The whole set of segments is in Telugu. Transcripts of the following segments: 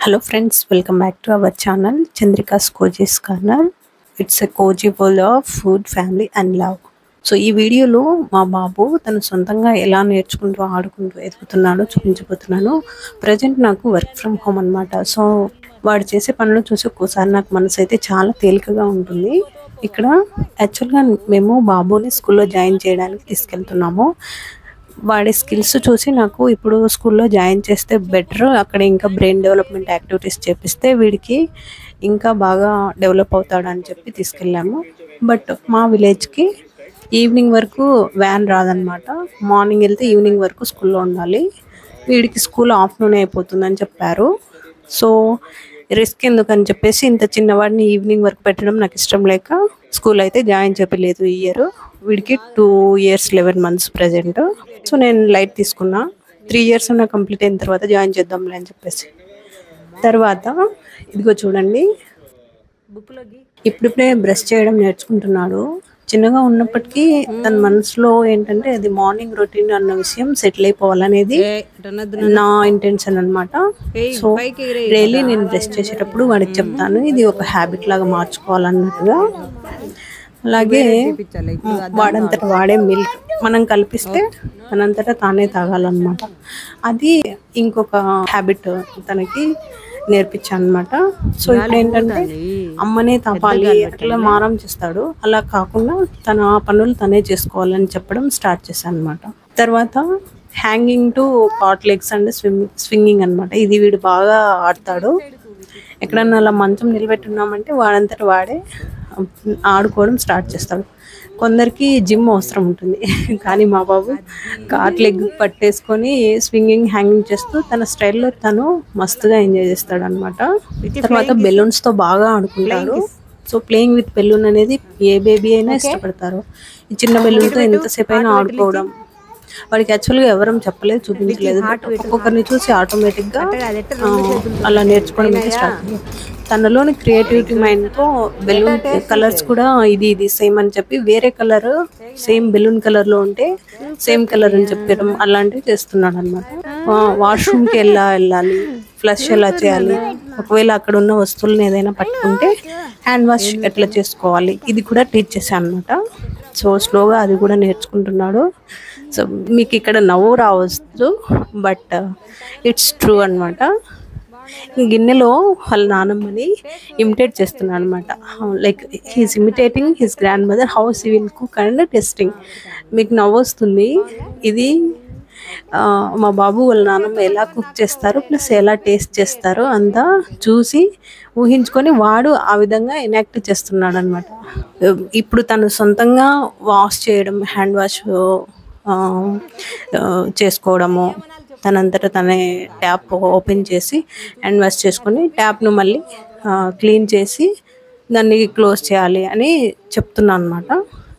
Hello friends, welcome back to our channel Chandrika's Cozy's Corner. It's a cozy world of food, family and love. So ఈ వీడియోలో మా బాబు తను సొంతంగా ఎలా నేర్చుకుంటూ ఆడుకుంటూ ఎదుగుతున్నాడో చూపించబోతున్నాను. ప్రజెంట్ నాకు వర్క్ ఫ్రమ్ హోమ్ అన్నమాట. సో వాడు చేసే పనులు చూసి ఒక్కోసారి నాకు మనసు అయితే చాలా తేలికగా ఉంటుంది. ఇక్కడ యాక్చువల్గా మేము బాబుని స్కూల్లో జాయిన్ చేయడానికి తీసుకెళ్తున్నాము. వాడి స్కిల్స్ చూసి నాకు ఇప్పుడు స్కూల్లో జాయిన్ చేస్తే బెటర్, అక్కడ ఇంకా బ్రెయిన్ డెవలప్మెంట్ యాక్టివిటీస్ చేపిస్తే వీడికి ఇంకా బాగా డెవలప్ అవుతాడని చెప్పి తీసుకెళ్ళాము. బట్ మా విలేజ్కి ఈవినింగ్ వరకు వ్యాన్ రాదనమాట. మార్నింగ్ వెళ్తే ఈవినింగ్ వరకు స్కూల్లో ఉండాలి. వీడికి స్కూల్ ఆఫ్టర్నూన్ అయిపోతుందని చెప్పారు. సో రిస్క్ ఎందుకని చెప్పేసి ఇంత చిన్నవాడిని ఈవినింగ్ వరకు పెట్టడం నాకు ఇష్టం లేక స్కూల్ అయితే జాయిన్ చెప్పలేదు. ఈ ఇయర్ వీడికి 2 years 11 months ప్రజెంట్. సో నేను లైట్ తీసుకున్నా. 3 years అన్న కంప్లీట్ అయిన తర్వాత జాయిన్ చేద్దాంలే అని చెప్పేసి. తర్వాత ఇదిగో చూడండి, ఇప్పుడిప్పుడే బ్రష్ చేయడం నేర్చుకుంటున్నాడు. చిన్నగా ఉన్నప్పటికీ తన మనసులో ఏంటంటే అది మార్నింగ్ రొటీన్ అన్న విషయం సెటిల్ అయిపోవాలనేది నా ఇంటెన్షన్ అనమాట. సో డైలీ నేను బ్రష్ చేసేటప్పుడు వాడికి చెప్తాను, ఇది ఒక హ్యాబిట్ లాగా మార్చుకోవాలన్నట్టుగా. అలాగే వాడంతటా వాడే మిల్క్ మనం కల్పిస్తే తనంతటా తానే తాగాలన్నమాట. అది ఇంకొక హ్యాబిట్ తనకి నేర్పించాను అనమాట. సో ఇప్పుడు ఏంటంటే అమ్మనే తాపాలి అట్లా మారం చేస్తాడు. అలా కాకుండా తన పనులు తనే చేసుకోవాలని చెప్పడం స్టార్ట్ చేశాను అనమాట. తర్వాత hanging to cot legs and swinging అనమాట. ఇది వీడు బాగా ఆడతాడు. ఎక్కడన్నా అలా మంచం నిలబెట్టున్నామంటే వాడంతటా వాడే ఆడుకోవడం స్టార్ట్ చేస్తాడు. కొందరికి జిమ్ అవసరం ఉంటుంది, కానీ మా బాబు కాట్ లెగ్ పట్టేసుకొని స్వింగింగ్ హ్యాంగింగ్ చేస్తూ తన స్టైల్లో తను మస్తుగా ఎంజాయ్ చేస్తాడు అనమాట. తర్వాత బెలూన్స్తో బాగా ఆడుకుంటాడు. సో ప్లేయింగ్ విత్ బెలూన్ అనేది ఏ బేబీ అయినా ఇష్టపడతారు. ఈ చిన్న బెలూన్తో ఎంతసేపు అయినా ఆడుకోవడం. వాడికి యాక్చువల్గా ఎవరం చెప్పలేదు, చూపించలేదు. ఒక్కొక్కరిని చూసి ఆటోమేటిక్గా అలా నేర్చుకోవడం అయితే స్టార్ట్ అయ్యింది. తనలోని క్రియేటివిటీ మైండ్తో బెలూన్ కలర్స్ కూడా ఇది సేమ్ అని చెప్పి వేరే కలర్ సేమ్ బెలూన్ కలర్లో ఉంటే సేమ్ కలర్ అని చెప్పడం అలాంటివి చేస్తున్నాడు అనమాట. వాష్రూమ్కి వెళ్ళాలి, ఫ్లష్ ఎలా చేయాలి, ఒకవేళ అక్కడ ఉన్న వస్తువులను ఏదైనా పట్టుకుంటే హ్యాండ్ వాష్ ఎట్లా చేసుకోవాలి, ఇది కూడా టీచ్ చేశాను అనమాట. సో స్లోగా అది కూడా నేర్చుకుంటున్నాడు. సో మీకు ఇక్కడ నవ్వు రావచ్చు, బట్ ఇట్స్ ట్రూ అనమాట. గిన్నెలో వాళ్ళ నానమ్మని ఇమిటేట్ చేస్తున్నాను అనమాట. Like he's imitating his grand mother how she will cook and testing. మీకు నవ్వు వస్తుంది. ఇది మా బాబు వాళ్ళ నాన్నమ్మ ఎలా కుక్ చేస్తారు ప్లస్ ఎలా టేస్ట్ చేస్తారో అంతా చూసి ఊహించుకొని వాడు ఆ విధంగా ఎనాక్ట్ చేస్తున్నాడు అనమాట. ఇప్పుడు తను సొంతంగా వాష్ చేయడం, హ్యాండ్ వాష్ చేసుకోవడము, తనంతటా తనే ట్యాప్ ఓపెన్ చేసి హ్యాండ్ వాష్ చేసుకొని ట్యాప్ను మళ్ళీ క్లీన్ చేసి దాన్ని క్లోజ్ చేయాలి అని చెప్తున్నాను అనమాట.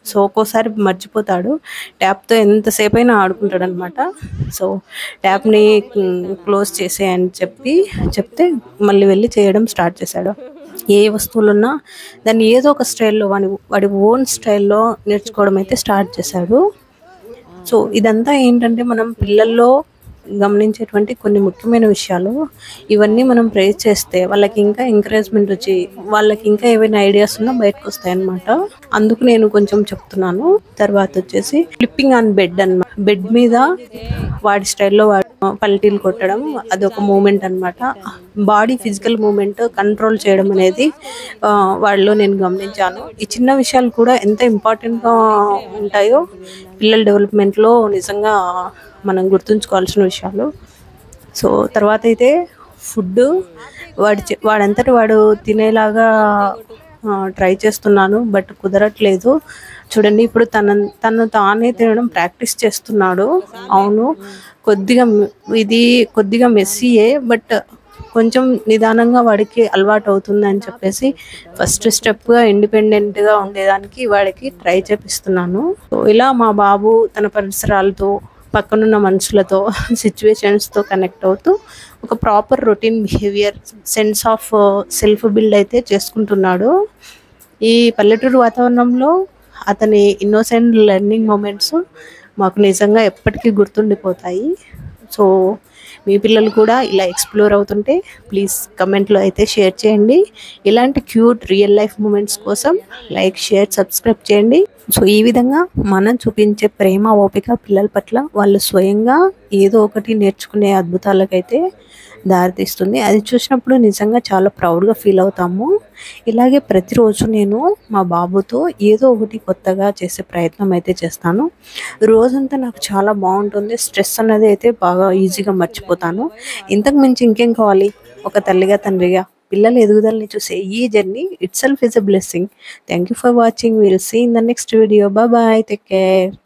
సో ఒక్కోసారి మర్చిపోతాడు, ట్యాప్తో ఎంతసేపు అయినా ఆడుకుంటాడు అనమాట. సో ట్యాప్ని క్లోజ్ చేసే అని చెప్తే మళ్ళీ వెళ్ళి చేయడం స్టార్ట్ చేశాడు. ఏ వస్తువులున్నా దాన్ని ఏదో ఒక స్టైల్లో వాడి ఓన్ స్టైల్లో నేర్చుకోవడం అయితే స్టార్ట్ చేశాడు. సో ఇదంతా ఏంటంటే మనం పిల్లల్లో గమనించేటువంటి కొన్ని ముఖ్యమైన విషయాలు. ఇవన్నీ మనం ప్రేజ్ చేస్తే వాళ్ళకి ఇంకా ఎంకరేజ్మెంట్ వచ్చి వాళ్ళకి ఇంకా ఏవైనా ఐడియాస్ ఉన్నా బయటకు వస్తాయి అన్నమాట. అందుకు నేను కొంచెం చెప్తున్నాను. తర్వాత వచ్చేసి ఫ్లిప్పింగ్ ఆన్ బెడ్ అన్నమాట. బెడ్ మీద వాడి స్టైల్లో వాడు పల్టీలు కొట్టడం, అదొక మూమెంట్ అనమాట. బాడీ ఫిజికల్ మూమెంట్ కంట్రోల్ చేయడం అనేది వాళ్ళలో నేను గమనించాను. ఈ చిన్న విషయాలు కూడా ఎంత ఇంపార్టెంట్గా ఉంటాయో పిల్లల డెవలప్మెంట్లో నిజంగా మనం గుర్తుంచుకోవాల్సిన విషయాలు. సో తర్వాత అయితే ఫుడ్ వాడంతటి వాడు తినేలాగా ట్రై చేస్తున్నాను, బట్ కుదరట్లేదు. చూడండి, ఇప్పుడు తను తానే తినడం ప్రాక్టీస్ చేస్తున్నాడు. అవును, కొద్దిగా మెస్సీయే, బట్ కొంచెం నిదానంగా వాడికి అలవాటు అవుతుంది అని చెప్పేసి ఫస్ట్ స్టెప్గా ఇండిపెండెంట్గా ఉండేదానికి వాడికి ట్రై చేపిస్తున్నాను. సో ఇలా మా బాబు తన పరిసరాలతో, పక్కనున్న మనుషులతో, సిచ్యువేషన్స్తో కనెక్ట్ అవుతూ ఒక proper routine behaviour, sense of self build అయితే చేసుకుంటున్నాడు. ఈ పల్లెటూరు వాతావరణంలో అతని ఇన్నోసెంట్ లెర్నింగ్ మూమెంట్స్ మాకు నిజంగా ఎప్పటికీ గుర్తుండిపోతాయి. సో మీ పిల్లలు కూడా ఇలా ఎక్స్ప్లోర్ అవుతుంటే ప్లీజ్ కమెంట్లో అయితే షేర్ చేయండి. ఇలాంటి క్యూట్ రియల్ లైఫ్ మూమెంట్స్ కోసం లైక్, షేర్, సబ్స్క్రైబ్ చేయండి. సో ఈ విధంగా మనం చూపించే ప్రేమ, ఓపిక పిల్లల పట్ల వాళ్ళు స్వయంగా ఏదో ఒకటి నేర్చుకునే అద్భుతాలకైతే దారితీస్తుంది. అది చూసినప్పుడు నిజంగా చాలా ప్రౌడ్గా ఫీల్ అవుతాము. ఇలాగే ప్రతిరోజు నేను మా బాబుతో ఏదో ఒకటి కొత్తగా చేసే ప్రయత్నం అయితే చేస్తాను. రోజంతా నాకు చాలా బాగుంటుంది. స్ట్రెస్ అనేది అయితే బాగా ఈజీగా మర్చిపోతాను. ఇంతకు మించి ఇంకేం కావాలి? ఒక తల్లిగా, తండ్రిగా పిల్లల ఎదుగుదలని చూసే ఈ journey itself is a blessing. Thank you for watching. Will see in the next video. Bye bye. Take care.